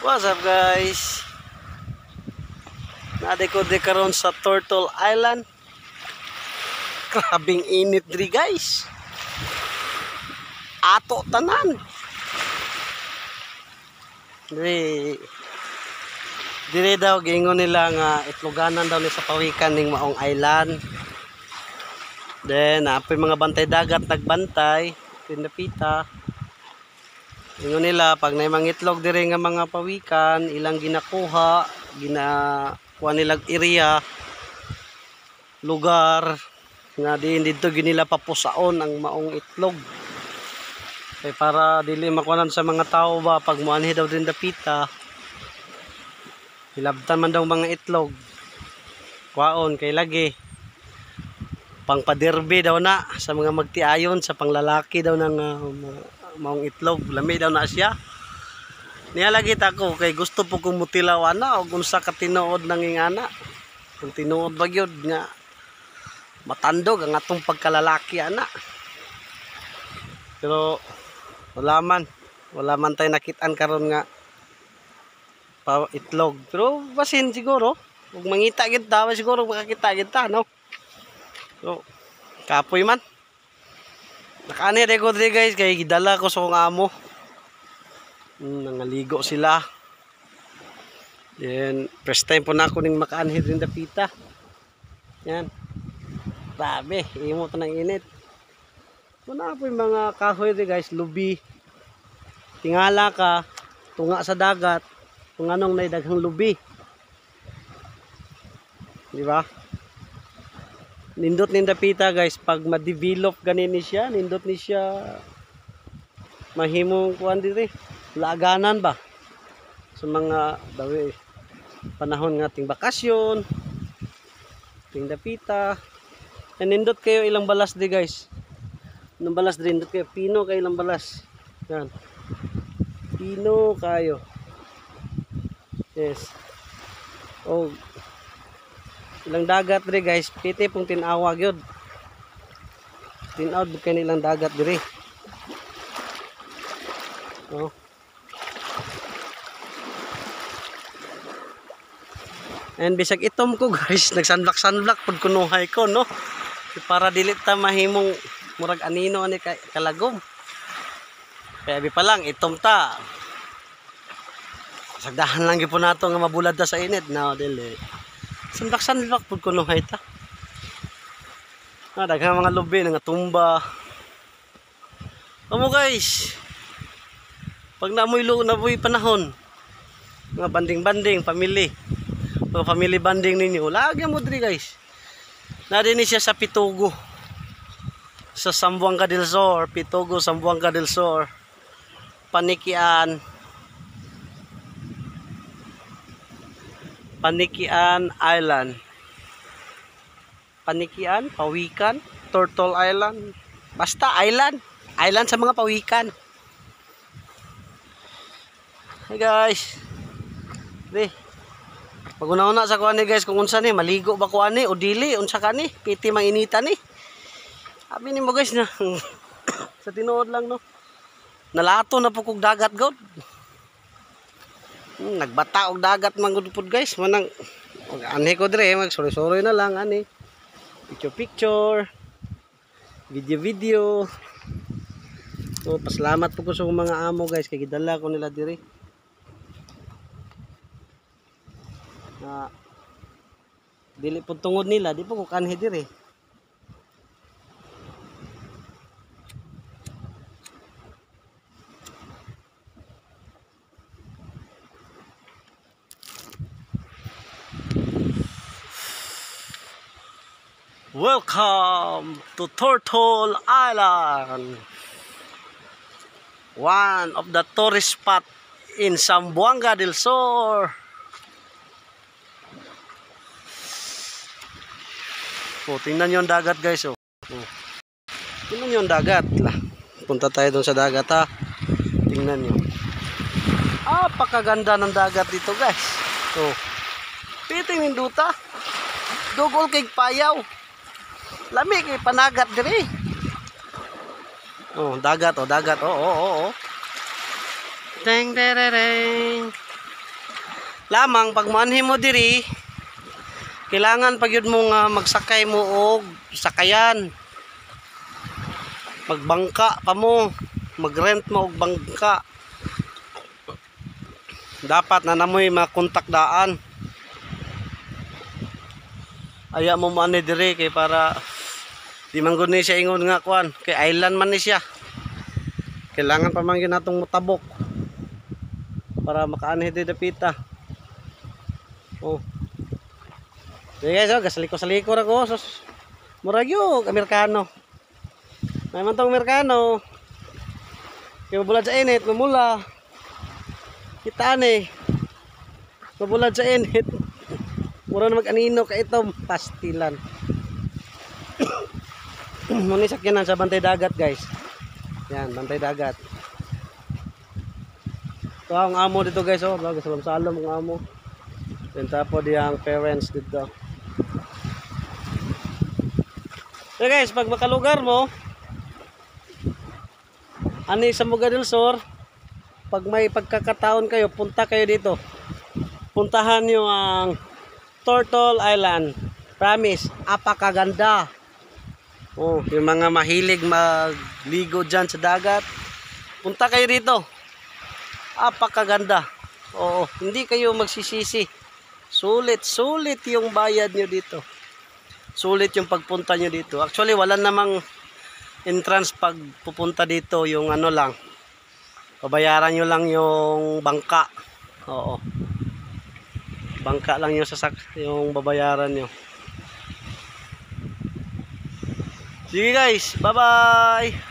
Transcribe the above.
What's up guys? Nadekod karon sa Turtle Island. Grabing init diri guys. Ato tanan. Dire daw gingon nila nga itloganan daw ni sa pawikan ning maong island. Then apoy mga bantay dagat nagbantay, pinapita. Ingon nila pag nay mangitlog dire nga mga pawikan, ilang ginakuha, ginakuha nilang area, lugar nga din dito ginila papusaon ang maong itlog. Kay para dili makuanan sa mga tao ba pag muanhi daw din dapita. Hilabtan man daw mga itlog. Kwaon kay lagi pangpaderbe daw na sa mga magtiayon sa panglalaki daw ng maong itlog, lami daw na siya. Niya lagi tako kay gusto po kong mutilaw ana og unsa ka tinuod nang ingana. Kung tinuod ba gyud nga matandog ang atong pagkalalaki ana. Pero wala man tay nakitaan karon nga pa itlog. Pero basin siguro ug mangita gid ta siguro makakita gid ta no. So kapoy man. Nakaani ko diri guys kay gidala ko sa kong amo. Nangaligo sila. Then first time po na ako ning makaanhi din dapita. Yan. Grabe, imo to nang init. Muna po yung mga kahoy diri guys, lubi. Tingala ka tunga sa dagat kung anong nay daghang lubi. Di ba? Nindot ninda pita guys pag ma-develop ganini siya, nindot ni siya mahimong kuan diri, laganan ba sa mga dawi panahon nga ting bakasyon, ting dapita. Nindot kayo ilang balas di guys. Ilang balas din nindot kayo, pino kayo ilang balas. Yan. Pino kayo. Yes. Oh, ilang dagat dire guys, piti pong tinawa gyud. Tinaw kay nilang dagat dire. Oh. And bisag itom ko guys, nagsanblak pud kunuhay ko no. Para dili ta mahimong murag anino ani kalagom. Kaya bi pa lang itom ta. Sagdahan lang gyud nato nga mabulad ta sa init na dili. Sandak pud kuno hayta. Daghang mga lubi nga tumba. Amo guys. Pag namoy panahon, mga banding family. Mga family banding ninyo, lagi mo diri guys. Nadini siya sa Pitugo. Sa Zamboanga del Sur, Pitugo, Zamboanga del Sur. Panikian Island. Panikian, Pawikan, Turtle Island. Basta island. Island sa mga pawikan. Hey guys. Di. Pag una-una sa kuan ni guys kung unsa ni maligo ba kuan ni o dili unsa kani piti manginita ni. Abi ni mo guys na sa tinuod lang no. Nalato na po kog dagat god. Nagbata og dagat man gud pud guys, manang anhi ko dire mag-sorry na lang ani. Picture, video. So pasalamat po ko sa mga amo guys kay gidala ko nila dire. Dili pud tungod nila, di po ko kanhi dire. Welcome to Turtle Island, one of the tourist spot in Zamboanga del Sur. Oh, tingnan yung dagat guys. Oh. Tingnan yung dagat. Punta tayo dun sa dagat ha. Tingnan nyo. Pakaganda ng dagat dito guys. Oh. Piting ninduta. Dugol kay payaw. Lami kay panagat diri. Oh, dagat. Oh. Deng dereng. Lamang pag maanhin mo diri, kailangan pag yun mo nga magsakay mo og sakayan. Magbangka pa mo, magrent mo og bangka. Dapat na namoy makontak daan. Aya mo man ni dire kay para di man gud ni siya ingon nga kuan, kay island man ni siya. Kailangan pa man gyud natong motabok para makaanhi di dapita. Oh. Sige guys, oh, gasaliko-saliko ra ko. Sus. Murag yung Amerikano. May man tong Amerikano. Kaya mabulad sa init, mamula. Kitaan eh. Mabulad sa init. Mura na mag-anino ka itong pastilan. Muna sakyanan sa bantay dagat guys. Yan, bantay dagat. Ito ang amo dito guys, oh. Salam-salam ang amo. Then tapo diyang parents dito. So guys, pag makalugar mo, ani sa Muga del Sur, pag may pagkakataon kayo, punta kayo dito. Puntahan nyo ang Turtle Island. Promise, apakaganda. Oh, yung mga mahilig magligo dyan sa dagat, punta kayo dito. Apakaganda. Oo, hindi kayo magsisisi. Sulit yung bayad nyo dito. Sulit yung pagpunta nyo dito. Actually, wala namang entrance pag pupunta dito. Yung ano lang, babayaran nyo lang yung bangka. Oo. Bangka lang yung yung babayaran nyo. Sige guys, bye bye.